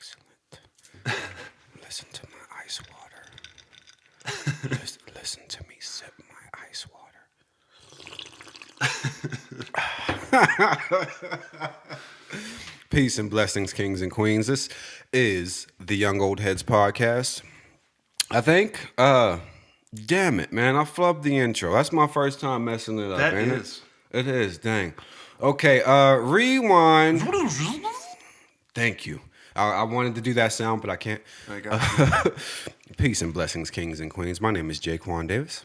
excellent. Listen to my ice water. Listen to me sip my ice water. Peace and blessings, kings and queens. This is the Young Old Heads podcast. I think, damn it, man, I flubbed the intro. That's my first time messing it up, That ain't is. it? It is, dang. Okay, rewind. Thank you. I wanted to do that sound, but I can't. I got you. Peace and blessings, kings and queens. My name is Jaquan Davis.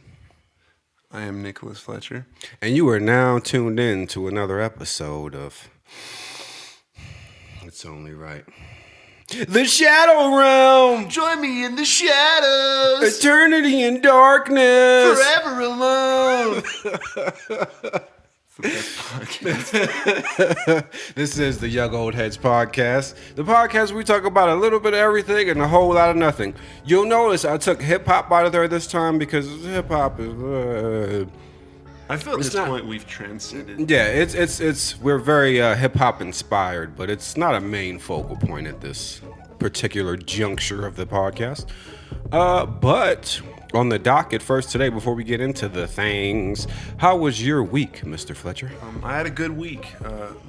I am Nicholas Fletcher. And you are now tuned in to another episode of It's Only Right. The Shadow Realm! Join me in the shadows. Eternity in darkness! Forever alone. It's the best podcast. This is the Young Old Heads podcast. The podcast where we talk about a little bit of everything and a whole lot of nothing. You'll notice I took hip-hop out of there this time because hip-hop is... I feel at It's this not- point we've transcended. Yeah, it's we're very hip-hop inspired, but it's not a main focal point at this particular juncture of the podcast. But on the docket first today, before we get into the things, how was your week, Mr. Fletcher? I had a good week.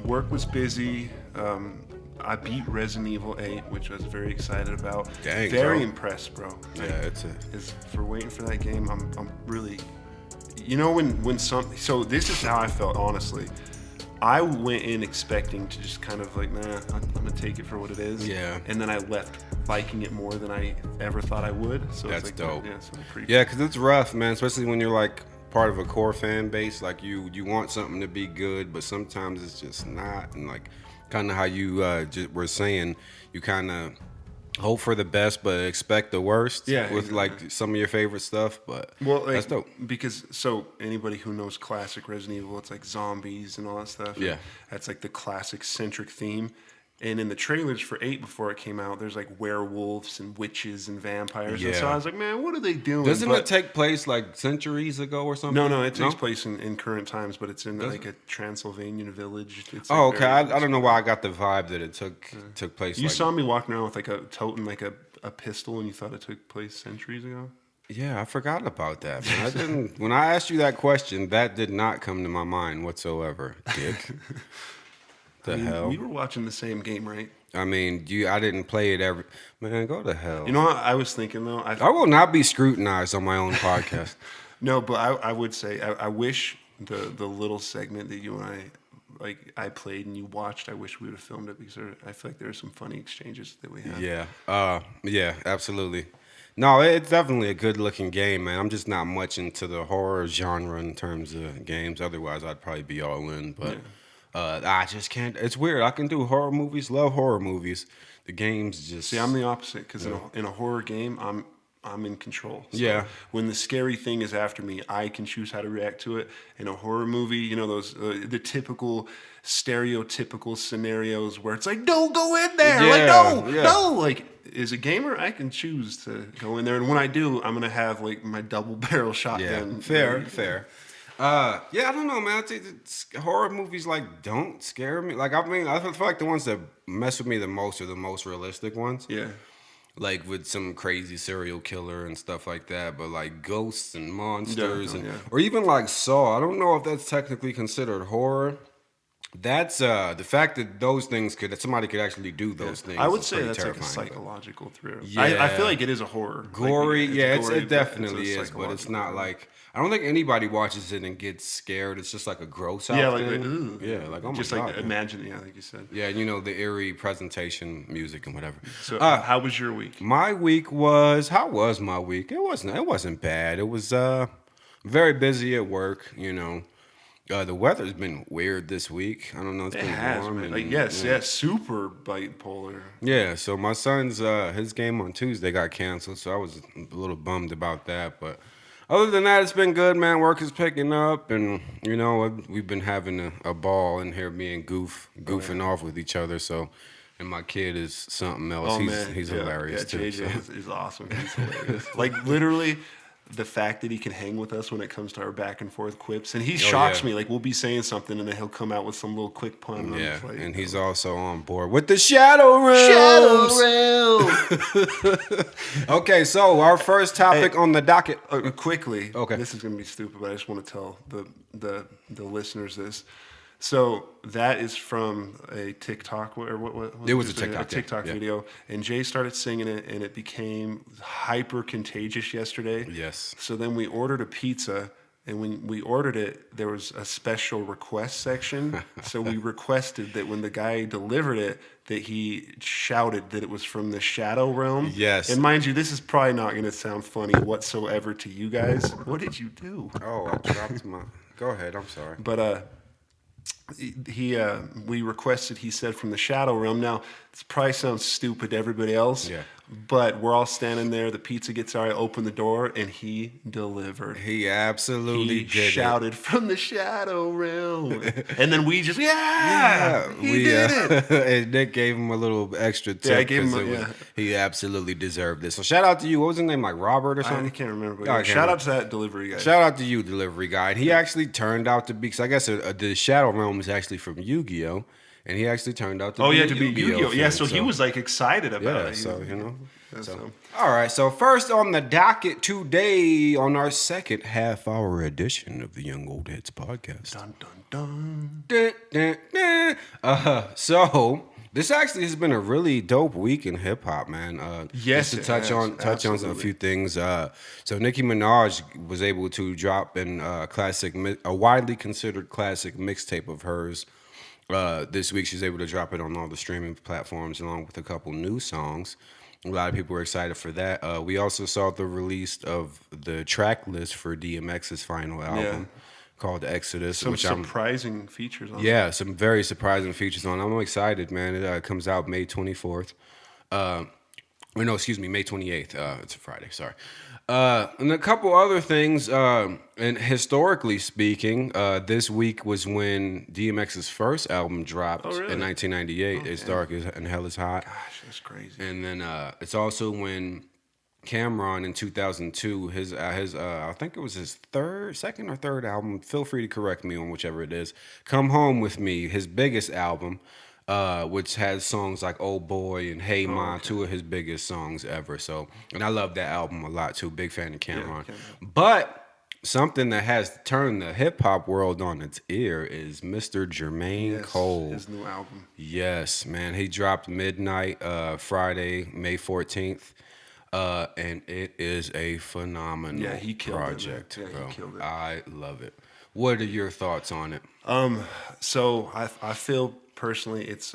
Work was busy. I beat Resident Evil 8, which I was very excited about. Dang, very bro. impressed, bro. Yeah, it's a... Is for waiting for that game. I'm really, you know, when some. So this is how I felt, honestly. I went in expecting to just kind of like, nah, I'm gonna take it for what it is. Yeah. And then I left liking it more than I ever thought I would. So That's it's like, dope. Yeah, so pretty. Yeah, because it's rough, man, especially when you're like part of a core fan base. Like you want something to be good, but sometimes it's just not. And like kind of how you just were saying, you kind of hope for the best but expect the worst. Yeah, with exactly. like some of your favorite stuff. But Well, like, that's dope. because so anybody who knows classic Resident Evil, it's like zombies and all that stuff. Yeah. That's like the classic centric theme. And in the trailers for 8 before it came out, there's like werewolves and witches and vampires. And so Yeah. I was like, man, what are they doing? Doesn't But- it take place like centuries ago or something? No, it takes place in current times, but it's in Does like a Transylvanian village. It's Oh, like okay. very- I don't know why I got the vibe that it took place. You like, saw me walking around with like a toting like a pistol, and you thought it took place centuries ago. Yeah, I forgot about that, man. I didn't. When I asked you that question, that did not come to my mind whatsoever, Dick. The hell? We were watching the same game, right? I mean, I didn't play it every. Man, go to hell. You know what I was thinking though? I will not be scrutinized on my own podcast. No, but I would say I wish the little segment that you and I played and you watched. I wish we would have filmed it because I feel like there are some funny exchanges that we had. Yeah. Yeah, absolutely. No, it's definitely a good-looking game, man. I'm just not much into the horror genre in terms of games. Otherwise, I'd probably be all in. But I just can't. It's weird. I can do horror movies, love horror movies. The games just... See, I'm the opposite because in a horror game, I'm in control. So Yeah. When the scary thing is after me, I can choose how to react to it. In a horror movie, you know those the typical stereotypical scenarios where it's like, don't go in there. Yeah, No. Like, as a gamer, I can choose to go in there, and when I do, I'm gonna have like my double barrel shotgun. Yeah, fair. Yeah, I don't know, man. I think horror movies like don't scare me. Like, I mean, I feel like the ones that mess with me the most are the most realistic ones. Yeah. Like with some crazy serial killer and stuff like that. But like ghosts and monsters Yeah. or even like Saw. I don't know if that's technically considered horror. That's the fact that those things somebody could actually do those things. I would is say pretty that's like a terrifying, but- psychological thriller. Yeah. I feel like it is a horror. Gory, Like, yeah, gory, it but definitely it's a is, but it's psychological not thriller. like I don't think anybody watches it and gets scared. It's just like a gross out Yeah, like, thing. ooh. Yeah, like oh my just god, like man. imagine, yeah, like you said. Yeah, you know the eerie presentation music and whatever. So, how was your week? My week was how was my week? It wasn't bad. It was very busy at work. You know, the weather's been weird this week. I don't know. It's It been has, warm. man. And, Like, yes, super bipolar. Yeah, so my son's his game on Tuesday got canceled, so I was a little bummed about that. But other than that, it's been good, man. Work is picking up, and you know we've been having a ball in here, being goofing off with each other. So, and my kid is something else. Oh man, he's yeah, hilarious yeah, too. JJ so. is awesome. He's hilarious. Like literally, the fact that he can hang with us when it comes to our back and forth quips, and he Oh, shocks yeah. me. Like we'll be saying something, and then he'll come out with some little quick pun. And I'm Yeah, just like, and he's also on board with the Shadow Realms. Shadow Realm. Okay, so our first topic on the docket. Quickly. Okay. This is gonna be stupid, but I just want to tell the listeners this. So that is from a TikTok or what It was a just TikTok, yeah. TikTok Yeah. video, and Jay started singing it, and it became hyper contagious yesterday. Yes. So then we ordered a pizza, and when we ordered it, there was a special request section. So we requested that when the guy delivered it, that he shouted that it was from the Shadow Realm. Yes. And mind you, this is probably not going to sound funny whatsoever to you guys. What did you do? Oh, I dropped my. Go ahead. I'm sorry. But we requested, he said, from the Shadow Realm. Now this probably sounds stupid to everybody else, Yeah. but we're all standing there, the pizza gets out, I open the door, and he delivered. He absolutely He did shouted from the Shadow Realm, and then we just he did it. And Nick gave him a little extra tip. I gave him 'cause he absolutely deserved this. So shout out to you. What was his name? Like Robert or I something? can't remember. But Oh, I yeah, can't shout remember. out to that delivery guy. Shout out to you, delivery guy. And he actually turned out to be, because I guess the Shadow Realm is actually from Yu-Gi-Oh! And he actually turned out to be to be Yu-Gi-Oh! Yeah, fan, so he was like excited about Yeah, it. so, you know. Yeah, so. All right, so first on the docket today on our second half-hour edition of the Young Old Heads podcast. Dun, dun, dun. Dun, dun, dun. So this actually has been a really dope week in hip hop, man. Yes, just to it touch has. on a Absolutely. few things. So Nicki Minaj was able to drop a widely considered classic mixtape of hers. This week she's able to drop it on all the streaming platforms along with a couple new songs. A lot of people were excited for that. We also saw the release of the track list for DMX's final album called Exodus, Some which I'm surprising features on it. yeah, some very surprising features on it. I'm excited, man. It comes out May 24th. Or no, excuse me, May 28th. It's a Friday, sorry. And a couple other things. And historically speaking, this week was when DMX's first album dropped really? in 1998. It's Dark and Hell is Hot. Gosh, that's crazy. And then it's also when Cameron in 2002, his I think it was his second or third album. Feel free to correct me on whichever it is. Come Home with Me, his biggest album, which has songs like "Oh Boy" and "Hey Ma," two of his biggest songs ever. So, and I love that album a lot too. Big fan of Cameron. But something that has turned the hip hop world on its ear is Mr. Jermaine Cole. His new album. Yes, man. He dropped midnight Friday, May 14th. And it is a phenomenal He killed it, man. project, Yeah, he bro. killed it. I love it. What are your thoughts on it? So I feel personally it's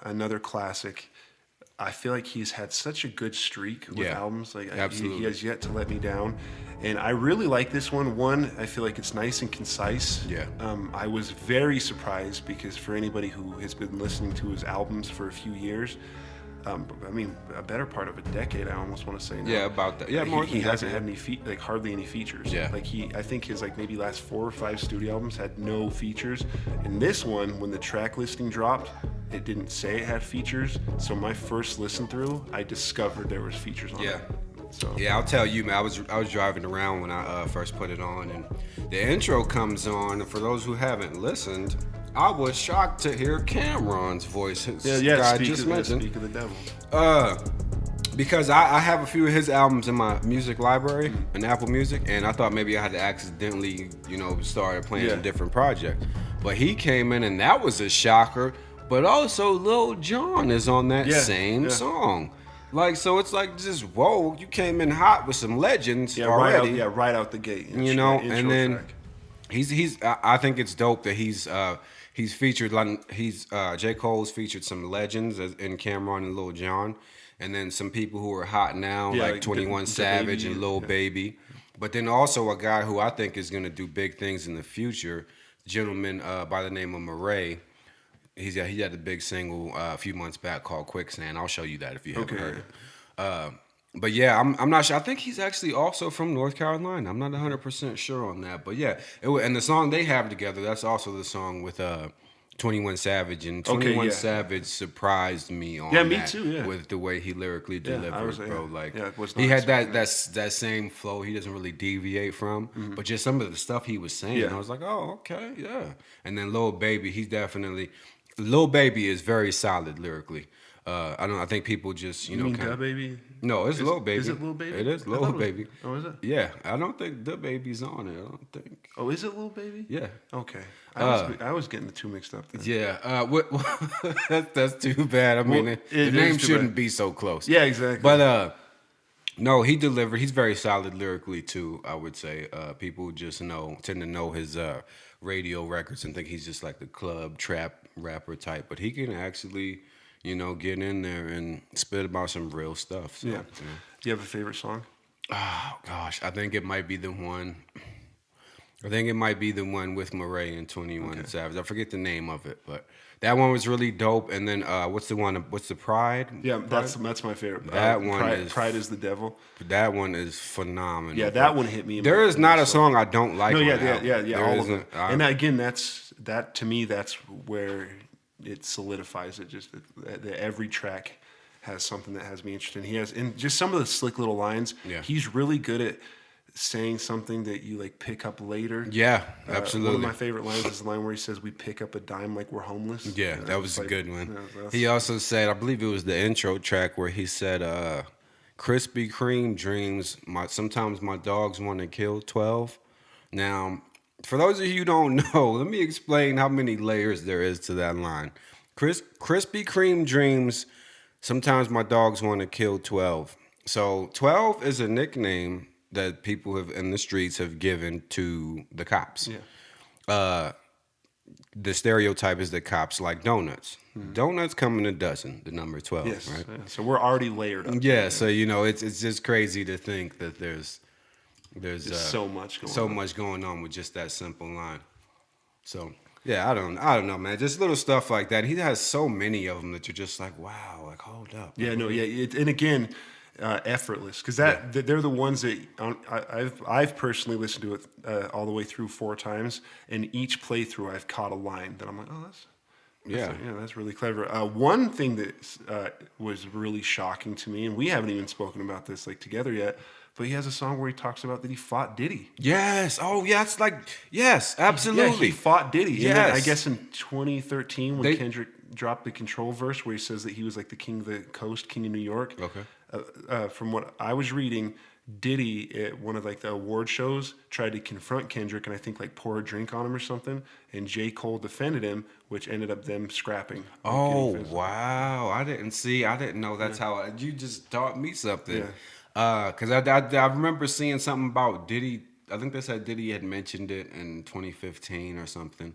another classic. I feel like he's had such a good streak with albums. Like absolutely. he has yet to let me down. And I really like this one. One, I feel like it's nice and concise. Yeah. I was very surprised because for anybody who has been listening to his albums for a few years, I mean, a better part of a decade, I almost want to say now. Yeah, about that. Yeah, more he than hasn't that, had any hardly any features. Yeah. Like I think his like maybe last 4 or 5 studio albums had no features. And this one, when the track listing dropped, it didn't say it had features. So my first listen through, I discovered there was features on it. So Yeah, I'll tell you, man. I was driving around when I first put it on, and the intro comes on. And for those who haven't listened, I was shocked to hear Cameron's voice. Guy just mentioned. Speak of the devil. Because I have a few of his albums in my music library in Apple Music, and I thought maybe I had to accidentally, started playing a different project. But he came in, and that was a shocker. But also, Lil Jon is on that same song. Like, so it's like just, whoa, you came in hot with some legends already. Right out the gate. And then I think it's dope that he's featured, like J. Cole's featured some legends in Cameron and Lil Jon, and then some people who are hot now, like 21 Savage and Lil Baby. But then also a guy who I think is gonna do big things in the future, gentleman by the name of Murray. He had a big single a few months back called Quicksand. I'll show you that if you haven't heard it. But yeah, I'm not sure. I think he's actually also from North Carolina. I'm not 100% sure on that. But yeah, and the song they have together, that's also the song with 21 Savage, and Okay, 21 yeah. Savage surprised me on Yeah, me that too, yeah. with the way he lyrically Yeah, delivered, I was, bro. Like was he not had that expecting that same flow. He doesn't really deviate from, but just some of the stuff he was saying, Yeah. I was like, oh, okay, yeah. And then Lil Baby, he's definitely Lil Baby is very solid lyrically. I think people just You know mean kind Da of. Baby? No, it's Lil Baby. Is it Lil Baby? It is I Lil thought it was- Baby. Oh, is it? Yeah, I don't think the baby's on it. I don't think. Oh, is it Lil Baby? Yeah. Okay. I was getting the two mixed up then. Yeah, that's too bad. I mean, Well, the it name is too shouldn't bad. be so close. Yeah, exactly. But no, he delivered. He's very solid lyrically too. I would say people just tend to know his radio records and think he's just like the club trap rapper type. But he can actually, get in there and spit about some real stuff. So, Yeah. Do you have a favorite song? Oh gosh, I think it might be the one. I think it might be the one with Murray and 21 Savage. I forget the name of it, but that one was really dope. And then what's the one? What's the Pride? Yeah, Pride? that's my favorite. That one is Pride is the Devil. That one is phenomenal. Yeah, that one hit me. There is not a song I don't like. No, on yeah, that yeah, album. yeah, There all of isn't- them. And again, that to me, that's where it solidifies it. Just that every track has something that has me interested. He has, and just some of the slick little lines. Yeah. He's really good at saying something that you like pick up later. Yeah, One absolutely. of my favorite lines is the line where he says, "We pick up a dime like we're homeless." Yeah, And that was it's a like, good one. that's- He also said, I believe it was the intro track where he said, Krispy Kreme dreams, sometimes my dogs want to kill 12. Now, for those of you who don't know, let me explain how many layers there is to that line. Krispy Kreme dreams, sometimes my dogs want to kill 12. So 12 is a nickname that people have in the streets have given to the cops. Yeah. The stereotype is that cops like donuts. Donuts come in a dozen, the number 12, Yes. right? Yeah. So we're already layered up. Yeah, so it's just crazy to think that there's So much going so on. much going on with just that simple line. So yeah, I don't know, man. Just little stuff like that. He has so many of them that you're just like, wow, like hold up. Yeah, no, yeah, and again, effortless because they're the ones that I've personally listened to it all the way through 4 times, and each playthrough I've caught a line that I'm like, oh, that's really clever. One thing that was really shocking to me, and we haven't even spoken about this like together yet, but he has a song where he talks about that he fought Diddy. Yes. Oh, yeah. It's like yes, absolutely. Yeah, he fought Diddy. Yes. And then I guess in 2013 when Kendrick dropped the Control verse where he says that he was like the king of the coast, king of New York. Okay. From what I was reading, Diddy at one of like the award shows tried to confront Kendrick and I think like pour a drink on him or something, and J. Cole defended him, which ended up them scrapping. Oh wow! I didn't know that's how. You just taught me something. Because I remember seeing something about Diddy. I think they said Diddy had mentioned it in 2015 or something.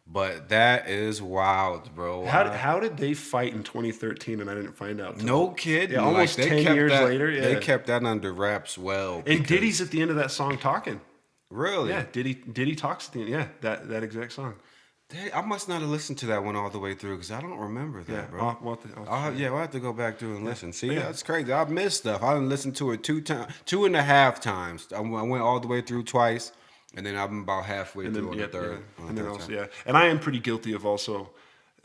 But that is wild, bro. How did they fight in 2013 and I didn't find out? No kidding. Yeah, almost Like, 10 years later. Yeah. They kept that under wraps well. And because- Diddy's at the end of that song talking. Really? Yeah, Diddy talks at the end. Yeah, that exact song. I must not have listened to that one all the way through because I don't remember that, Yeah, bro. we'll I'll have to go back through and listen. See, that's crazy. I've missed stuff. I didn't listen to it 2.5 times. I went all the way through twice, and then I'm about halfway through on the third. And then also, yeah. And I am pretty guilty of also,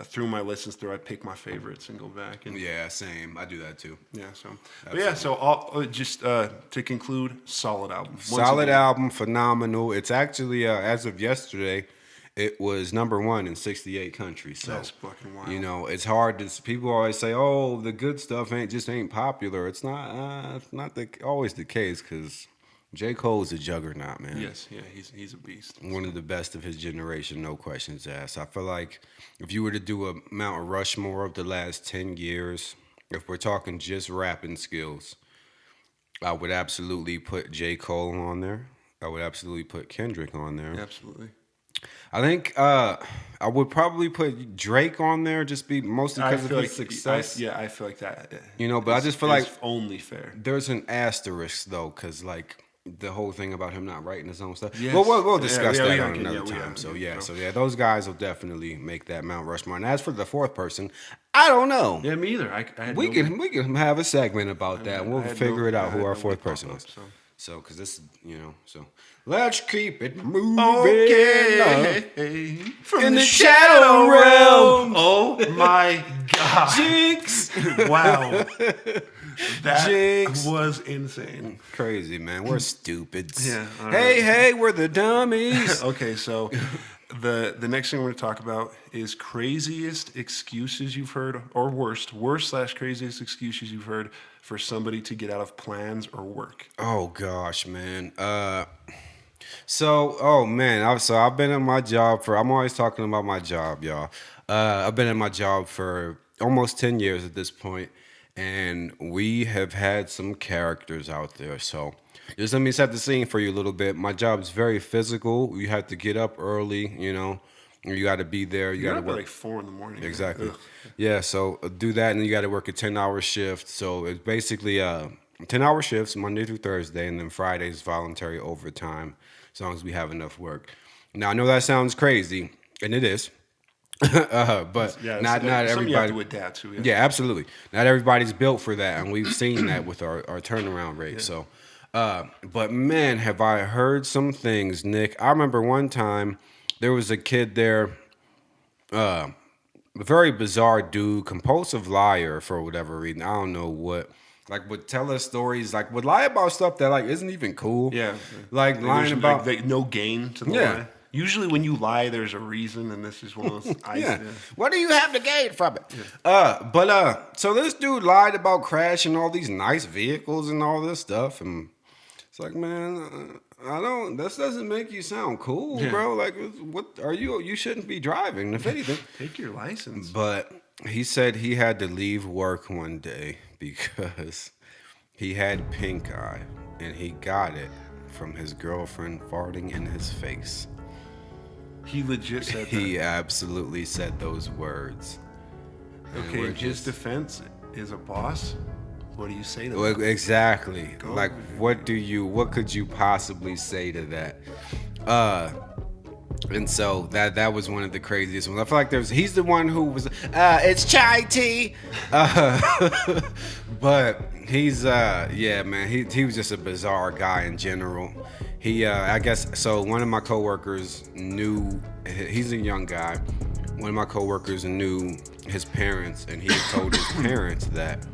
through my listens through, I pick my favorites and go back. And, Yeah, same. I do that too. yeah, so. But yeah, so just to conclude, solid album. Once Solid again. album, phenomenal. It's actually, as of yesterday, it was #1 in 68 countries. So, That's fucking wild. it's hard to. People always say, "Oh, the good stuff ain't popular." It's not. Always the case because J. Cole is a juggernaut, man. Yes, yeah, he's a beast. One of the best of his generation, no questions asked. I feel like if you were to do a Mount Rushmore of the last 10 years, if we're talking just rapping skills, I would absolutely put J. Cole on there. I would absolutely put Kendrick on there. Absolutely. I think I would probably put Drake on there, just mostly because of his success. I feel like that. But I just feel like only fair. there's an asterisk though, because like the whole thing about him not writing his own stuff. Yes. Well, we'll discuss that we on are, another we time. are. So those guys will definitely make that Mount Rushmore. And as for the fourth person, I don't know. Yeah, me either. I had We can have a segment about that. We'll figure it out who our fourth person is. So, because this, so let's keep it moving Okay, from in the the shadow shadow realm. realm. Oh my God! Jinx. Wow, that Jinx. was insane. Crazy, man. We're stupids. Yeah. All Hey, right. hey, we're the dummies. Okay, so the next thing we're going to talk about is craziest excuses you've heard, or worst slash craziest excuses you've heard for somebody to get out of plans or work. Oh gosh, man. Oh man. I've been in my job for. I'm always talking about my job, y'all. I've been in my job for almost 10 years at this point, and we have had some characters out there. So just let me set the scene for you a little bit. My job's very physical. You have to get up early. You got to be there. You got You're to up at work. like 4 in the morning. Man. Exactly. Ugh. Yeah, so do that, and you got to work a 10-hour shift. So it's basically 10-hour shifts Monday through Thursday, and then Fridays voluntary overtime, as long as we have enough work. Now I know that sounds crazy, and it is, but Yeah, not something you have everybody. to adapt to. Yeah. Yeah, absolutely. Not everybody's built for that, and we've seen that with our turnaround rate. So, but man, have I heard some things, Nick. I remember one time there was a kid there. A very bizarre dude, compulsive liar for whatever reason. I don't know what. Like would tell us stories, like would lie about stuff that like isn't even cool. Yeah. Like lying about. no gain to the Yeah. lie. Usually, when you lie, there's a reason, and this is one of those. Yeah. What do you have to gain from it? So this dude lied about crashing all these nice vehicles and all this stuff, and it's like, man, I don't. This doesn't make you sound cool, Yeah. bro. Like, what are you? You shouldn't be driving, if anything. Take your license. But he said he had to leave work one day because he had pink eye and he got it from his girlfriend farting in his face. He legit said that. He absolutely said those words. And Okay, we're in his just- defense, is a boss. What do you say to Well, that? exactly. Go. Like, what could you possibly say to that? And so that was one of the craziest ones. I feel like he's the one who was, it's chai tea. But he's, yeah, man, he was just a bizarre guy in general. I guess, so one of my coworkers knew, he's a young guy. One of my coworkers knew his parents, and he had told his parents that,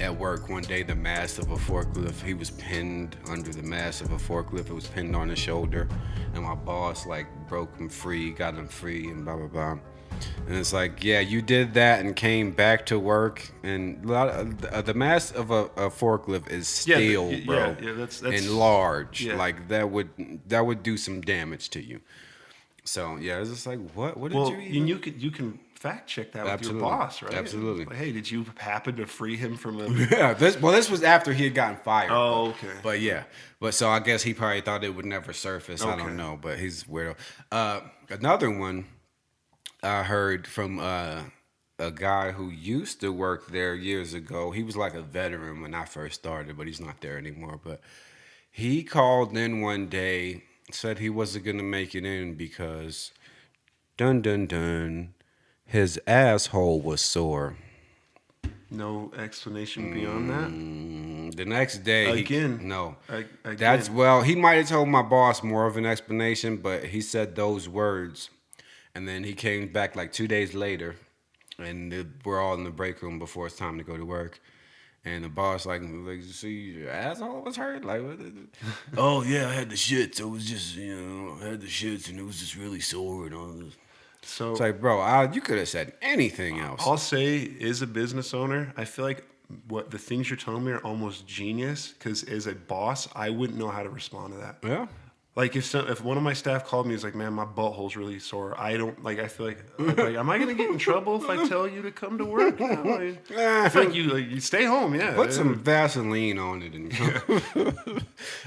at work one day, the mast of a forklift, he was pinned under the mast of a forklift. It was pinned on his shoulder, and my boss like broke him free, got him free, and blah blah blah. And it's like, yeah, you did that and came back to work, and the mast of a forklift is steel, bro, that's and large. yeah. Like that would do some damage to you. So yeah, it's just like, what did Well, you even? you can fact check that Absolutely. with your boss, right? Absolutely. Like, hey, did you happen to free him from a? Yeah, this was after he had gotten fired. Oh, okay. But yeah, so I guess he probably thought it would never surface. I Okay. don't know, but he's weirdo. Another one I heard from a guy who used to work there years ago. He was like a veteran when I first started, but he's not there anymore. But he called in one day, said he wasn't gonna make it in because dun dun dun, his asshole was sore. No explanation beyond that. The next day, Again. no. Again. That's, well, he might have told my boss more of an explanation, but he said those words, and then he came back like 2 days later, and we're all in the break room before it's time to go to work, and the boss like see, your asshole was hurt, like, what oh yeah, I had the shits. It was just, I had the shits, and it was just really sore and all this. So It's like, bro, you could have said anything else. I'll say, as a business owner, I feel like what the things you're telling me are almost genius. Because as a boss, I wouldn't know how to respond to that. Yeah. Like if one of my staff called me, he's like, "Man, my butthole's really sore." I don't like. I feel like am I gonna get in trouble if I tell you to come to work? I feel like you stay home. Yeah, Put some Vaseline on it and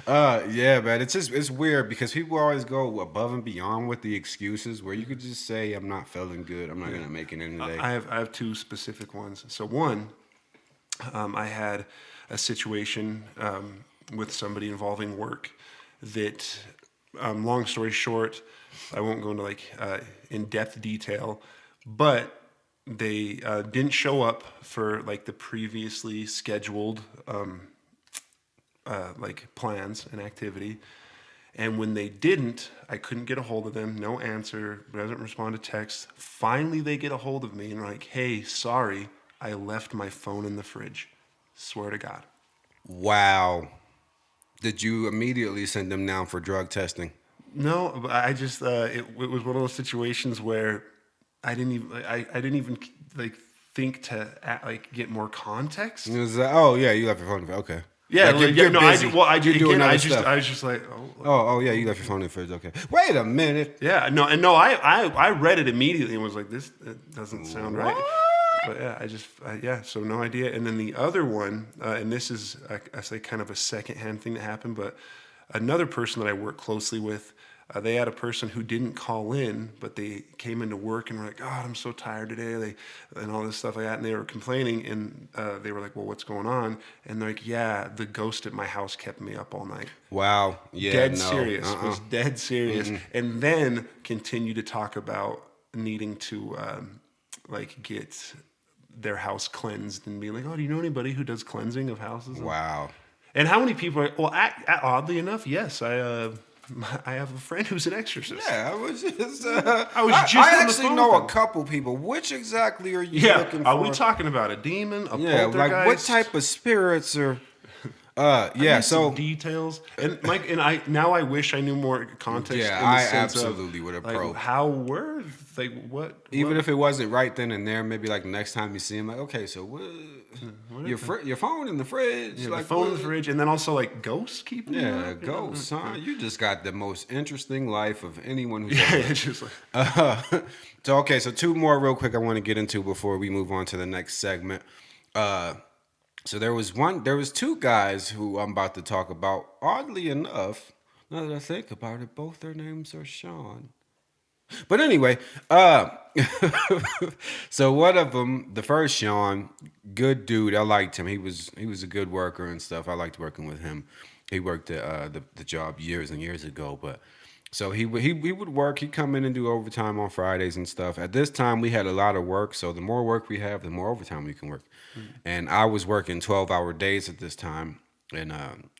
yeah, man. It's weird because people always go above and beyond with the excuses where you could just say, I'm not feeling good, I'm not gonna make it in today. I have two specific ones. So one, I had a situation with somebody involving work that, long story short, I won't go into like in-depth detail, but they didn't show up for like the previously scheduled like plans and activity. And when they didn't, I couldn't get a hold of them. No answer. Doesn't respond to text. Finally, they get a hold of me and are like, "Hey, sorry, I left my phone in the fridge. Swear to God." Wow. Did you immediately send them down for drug testing? No, but I just it was one of those situations where I didn't even like think to like get more context. It was oh yeah, you left your phone. Okay. Yeah, Like, you're no, I busy. well, I You're again, doing other I just stuff. I was just like, oh, Oh yeah, you left your phone in the fridge. Okay. Wait a minute. yeah, no, and no, I read it immediately and was like, this doesn't sound right. But yeah, yeah, so no idea. And then the other one, and this is I say kind of a secondhand thing that happened, but another person that I work closely with, they had a person who didn't call in, but they came into work and were like, "God, I'm so tired today," and all this stuff like that, and they were complaining, and they were like, "Well, what's going on?" And they're like, "Yeah, the ghost at my house kept me up all night." Wow. Yeah. Dead no. serious. Was dead serious, and then continue to talk about needing to like get their house cleansed and be like, "Oh, do you know anybody who does cleansing of houses?" Wow. And how many people are, well, oddly enough, yes, I have a friend who's an exorcist. Yeah, I was just. I actually phone know with a him. couple people. Which exactly are you Yeah, looking for? are we talking about a demon, a Yeah, poltergeist? like what type of spirits are? I Yeah. need So some details. And Mike and I wish I knew more context. Yeah, in the I sense absolutely of, would have like, probed. how were like what? even if it wasn't right then and there, maybe like next time you see him, like, okay, so what? Your phone in the fridge, Yeah, like the phone in what? the fridge, and then also like ghosts keeping you Yeah, up, you know? ghosts, huh? You just got the most interesting life of anyone who's Yeah, ever. it's just like So okay, so two more real quick I want to get into before we move on to the next segment. So there was two guys who I'm about to talk about. Oddly enough, now that I think about it, both their names are Sean. But anyway, so one of them, the first Sean, good dude. I liked him. He was a good worker and stuff. I liked working with him. He worked at the job years and years ago, but so he would work. He'd come in and do overtime on Fridays and stuff. At this time, we had a lot of work, so the more work we have, the more overtime we can work. And I was working 12-hour days at this time. And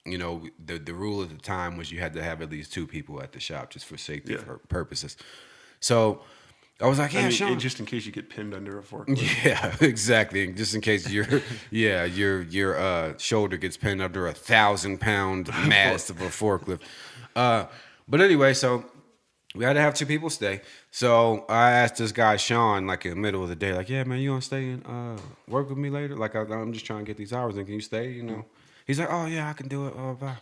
the rule at the time was you had to have at least two people at the shop just for safety Yeah. purposes. So I was like, yeah, I mean, Sean. just in case you get pinned under a forklift. Yeah, exactly. Just in case your shoulder gets pinned under 1,000-pound mass of a forklift. But anyway, so we had to have two people stay. So I asked this guy Sean, like in the middle of the day, like, yeah, man, you want to stay and work with me later? Like I'm just trying to get these hours in. Can you stay? You know? He's like, oh yeah, I can do it. Bye.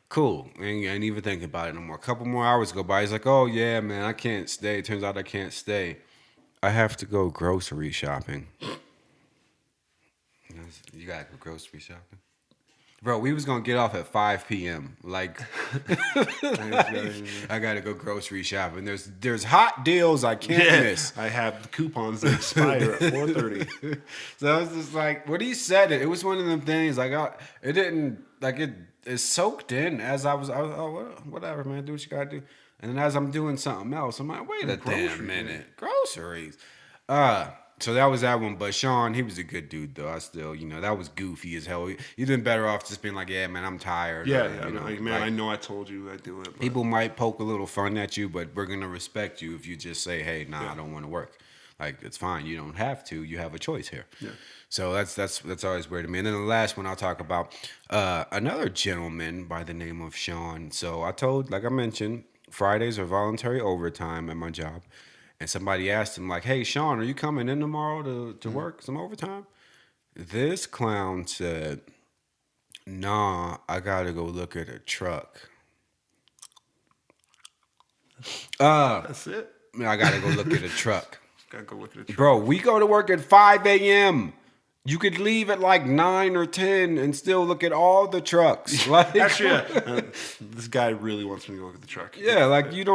Cool. Ain't even thinking about it no more. A couple more hours go by. He's like, oh yeah, man, I can't stay. Turns out I can't stay. I have to go grocery shopping. You gotta go grocery shopping. Bro, we was gonna get off at 5 p.m. Like, I gotta go grocery shopping. There's hot deals I can't miss. I have coupons that expire at 4:30. So I was just like, when he said it, it was one of them things. Like, it didn't like it soaked in as I was oh, whatever, man, do what you gotta do. And then as I'm doing something else, I'm like, wait a damn minute, groceries. So that was that one. But Sean, he was a good dude, though. I still, that was goofy as hell. You'd been better off just being like, yeah, man, I'm tired. Yeah, or, like, man, I know I told you I'd do it. But people might poke a little fun at you, but we're gonna respect you if you just say, hey, nah, I don't want to work. Like, it's fine. You don't have to. You have a choice here. Yeah. So that's always weird to me. And then the last one I'll talk about, another gentleman by the name of Sean. So like I mentioned, Fridays are voluntary overtime at my job. And somebody asked him, like, hey, Sean, are you coming in tomorrow to work some overtime? This clown said, nah, I got to go look at a truck. that's it. I got to go look at a truck. Gotta go look at a truck. Bro, we go to work at 5 a.m. You could leave at like 9 or 10 and still look at all the trucks. Like, Actually, yeah, this guy really wants me to go look at the truck. yeah, like you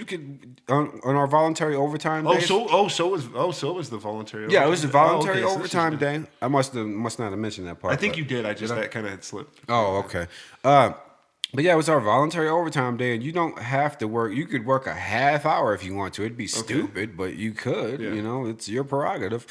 could on our voluntary overtime days. So it was the voluntary. Yeah, it was the voluntary okay, so this is overtime good. day. I must not have mentioned that part. I think but- you did. That kind of had slipped. Oh, okay. But yeah, it was our voluntary overtime day, and you don't have to work. You could work a half hour if you want to. It'd be stupid, but you could. Yeah. It's your prerogative.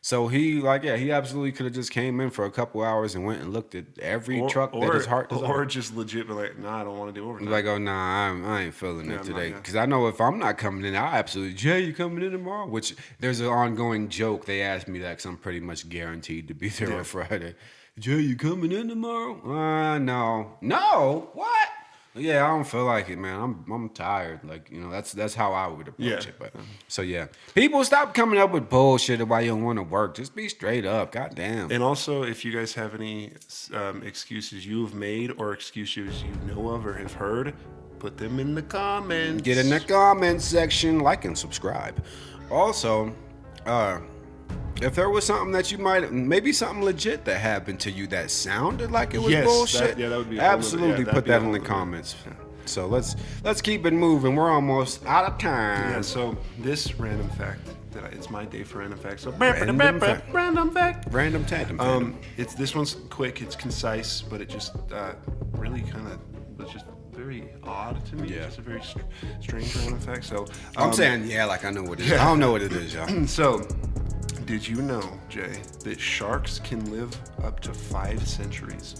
So he absolutely could have just came in for a couple hours and went and looked at every truck that his heart desired. Or just legit be like, nah, I don't want to do overtime. Like, oh nah, I ain't feeling it I'm today. not, Because I know if I'm not coming in, I absolutely Jay, you coming in tomorrow? Which there's an ongoing joke. They asked me that because I'm pretty much guaranteed to be there on Friday. Jay, you coming in tomorrow? No, what? Yeah, I don't feel like it, man. I'm tired. Like, that's how I would approach it. But so yeah, people stop coming up with bullshit about you don't want to work. Just be straight up. Goddamn. And also, if you guys have any excuses you have made or excuses you know of or have heard, put them in the comments. Get in the comments section, like and subscribe. Also, if there was something that maybe something legit that happened to you that sounded like it was bullshit, that would be absolutely put that in the comments. Yeah. So let's keep it moving. We're almost out of time. Yeah. So this random fact it's my day for random facts. So Random fact. Random tandem. This one's quick. It's concise, but it just really kind of was just very odd to me. Yeah. It's a very strange random fact. So I'm saying like I know what it is. I don't know what it is, y'all. So. Did you know, Jay, that sharks can live up to 5 centuries?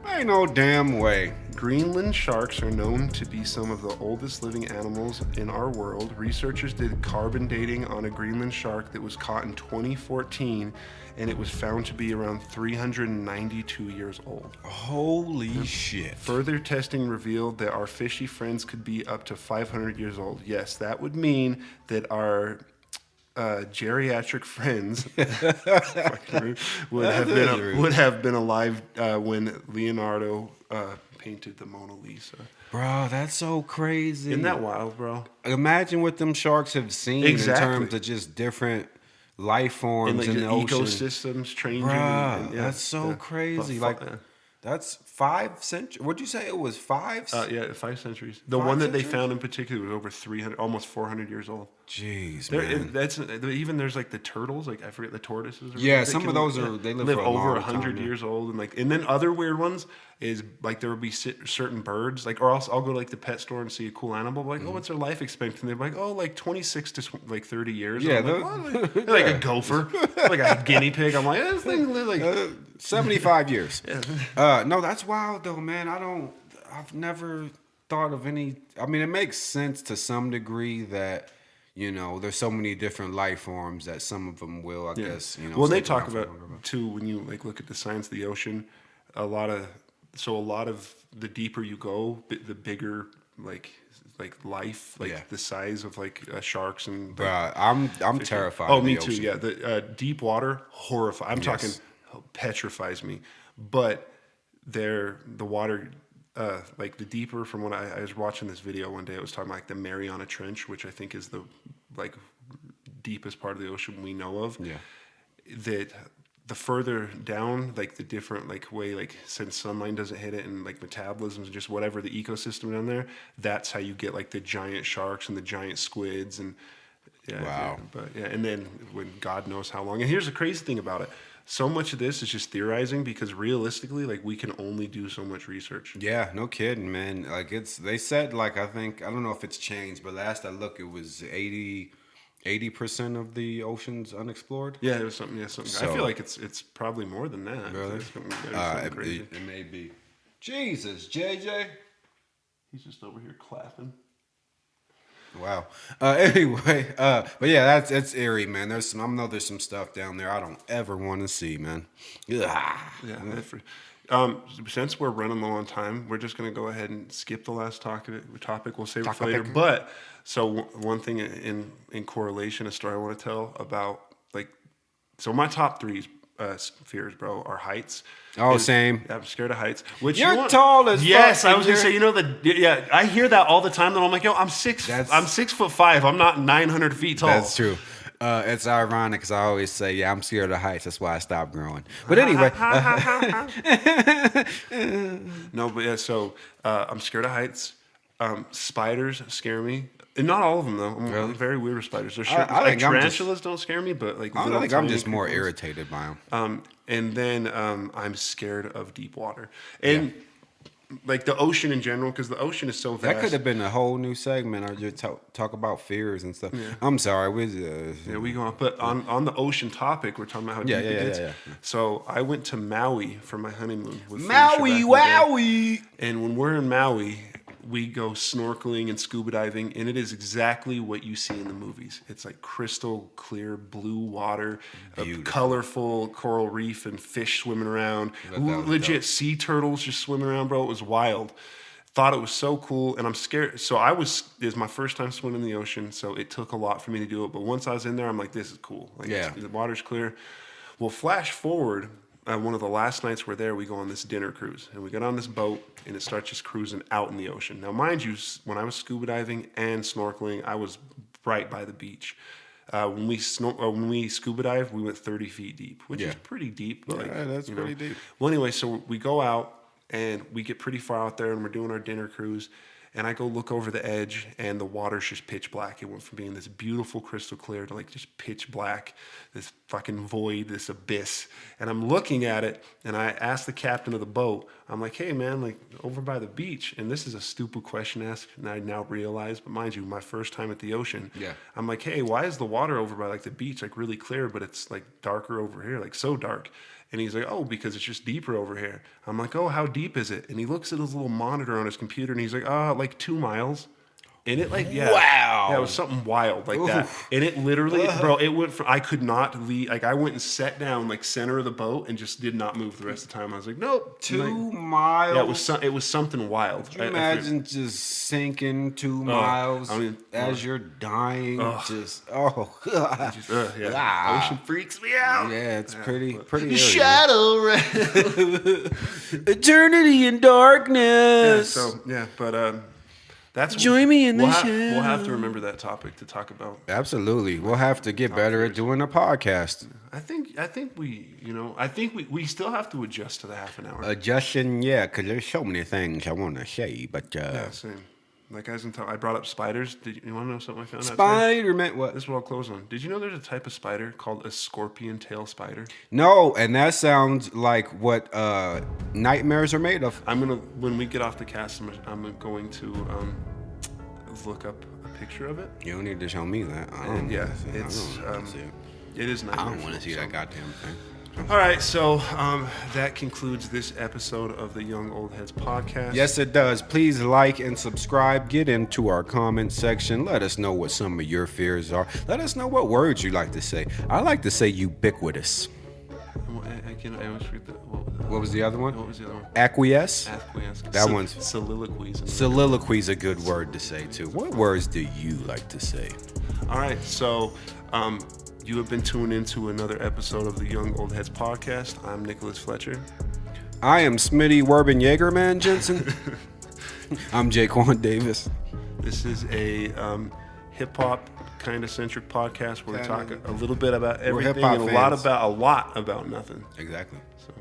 Ain't no damn way. Greenland sharks are known to be some of the oldest living animals in our world. Researchers did carbon dating on a Greenland shark that was caught in 2014, and it was found to be around 392 years old. Holy shit. Further testing revealed that our fishy friends could be up to 500 years old. Yes, that would mean that our geriatric friends would have been alive when Leonardo painted the Mona Lisa. Bro, that's so crazy. Isn't that wild, bro? Imagine what them sharks have seen in terms of just different life forms and in the ocean. Ecosystems changing. Bro, that's so crazy. That's 5 centuries. What'd you say it was 5? 5 centuries. The one that they found in particular was over 300, almost 400 years old. Jeez, man. There's like the turtles, like I forget the tortoises. Yeah, some of those they live for over 100 years old, and then other weird ones is like there would be certain birds, like or else I'll go to like the pet store and see a cool animal, like oh, what's their life expectancy? And they're like oh, like 26 to like 30 years. Yeah, like a gopher, like a guinea pig. I'm like this thing lives like 75 years. No, that's wild though, man. I've never thought of any. I mean, it makes sense to some degree that. There's so many different life forms that some of them will, I guess. Well, they talk about too when you like look at the science of the ocean. A lot of the deeper you go, the bigger like life, the size of like sharks and. Bruh, I'm terrified. Oh, me too. Yeah, the deep water, horrifying. I'm talking petrifies me, but the water. Like the deeper from when I was watching this video one day, it was talking like the Mariana Trench, which I think is the like deepest part of the ocean we know of. Yeah. That the further down, like the different like way, like since sunlight doesn't hit it and like metabolisms and just whatever the ecosystem down there, that's how you get like the giant sharks and the giant squids and wow. And then when God knows how long. And here's the crazy thing about it. So much of this is just theorizing because realistically, like we can only do so much research. Yeah, no kidding, man. Like they said, like I don't know if it's changed, but last I looked, it was 80% of the ocean's unexplored. Yeah, it was something. Yeah, something. So, I feel like it's probably more than that. Really? It may be. Jesus, JJ. He's just over here clapping. Wow. Anyway, but yeah, it's eerie, man. I know there's some stuff down there I don't ever want to see, man. Yeah. Since we're running low on time, we're just gonna go ahead and skip the last topic. We'll save it for later. But so one thing in correlation, a story I want to tell about so my top 3 fears, bro, are heights. Same. I'm scared of heights. You're tall as fuck. Yes, I was gonna say. I hear that all the time. That I'm like, yo, I'm 6'5". I'm not 900 feet tall. That's true. It's ironic because I always say, yeah, I'm scared of heights. That's why I stopped growing. But anyway. No, but yeah. So I'm scared of heights. Spiders scare me. And not all of them though. I'm very weird with spiders. There's tarantulas don't scare me, but like I think I'm just more irritated by them. And then I'm scared of deep water. And like the ocean in general, because the ocean is so vast. That could have been a whole new segment, or just talk about fears and stuff. I'm sorry, we Yeah, we go on. But on the ocean topic, we're talking about how deep it gets. So I went to Maui for my honeymoon. With Maui, wowie. And when we're in Maui, we go snorkeling and scuba diving, and it is exactly what you see in the movies. It's like crystal clear blue water, a colorful coral reef, and fish swimming around. Legit sea turtles just swimming around, bro. It was wild. Thought it was so cool, and I'm scared. So it was my first time swimming in the ocean, so it took a lot for me to do it. But once I was in there, I'm like, this is cool. Like, the water's clear. Well, flash forward. One of the last nights we're there, we go on this dinner cruise, and we get on this boat, and it starts just cruising out in the ocean. Now, mind you, when I was scuba diving and snorkeling, I was right by the beach. When we scuba dive, we went 30 feet deep, which is pretty deep. But that's pretty deep. Well, anyway, so we go out, and we get pretty far out there, and we're doing our dinner cruise. And I go look over the edge, and the water's just pitch black. It went from being this beautiful crystal clear to like just pitch black, this fucking void, this abyss. And I'm looking at it, and I asked the captain of the boat, I'm like, hey man, like over by the beach, and this is a stupid question to ask, and I now realize, but mind you, my first time at the ocean. Yeah. I'm like, hey, why is the water over by like the beach like really clear, but it's like darker over here, like so dark? And he's like, oh, because it's just deeper over here. I'm like, oh, how deep is it? And he looks at his little monitor on his computer, and he's like, like 2 miles. And it wow. Yeah, it was something wild like that. And it literally, bro, it went from, I could not leave, like I went and sat down like center of the boat and just did not move the rest of the time. I was like, nope. 2 miles? Yeah, it was something wild. Can you imagine just sinking 2 miles as you're dying? Ocean freaks me out. Yeah, it's pretty area. Shadow Eternity in darkness. Join me in the shadow. We'll have to remember that topic to talk about. Absolutely, we'll have to get better at doing a podcast. I think we still have to adjust to the half an hour. Adjusting, because there's so many things I want to say, but same. Like I brought up spiders. You want to know something I found out? Spider-Man, what? This is what I'll close on. Did you know there's a type of spider called a scorpion tail spider? No, and that sounds like what nightmares are made of. When we get off the cast, I'm going to look up a picture of it. You don't need to show me that. It is nightmare. I don't want to see that goddamn thing. All right, so that concludes this episode of the Young Old Heads podcast. Yes, it does. Please like and subscribe. Get into our comment section. Let us know what some of your fears are. Let us know what words you like to say. I like to say ubiquitous. I always forget what was the other one? What was the other one? Acquiesce. That one's soliloquies. Soliloquies a good word to say too. What words do you like to say? All right, so you have been tuned into another episode of the Young Old Heads podcast. I'm Nicholas Fletcher. I am Smitty Werben Jaegerman Jensen. I'm Jaquan Davis. This is a hip hop kind of centric podcast where we talk a little bit about everything and a lot about nothing. Exactly. So,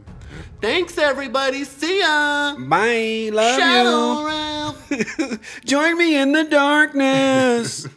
thanks everybody. See ya. Bye. Love Shadow you. Join me in the darkness.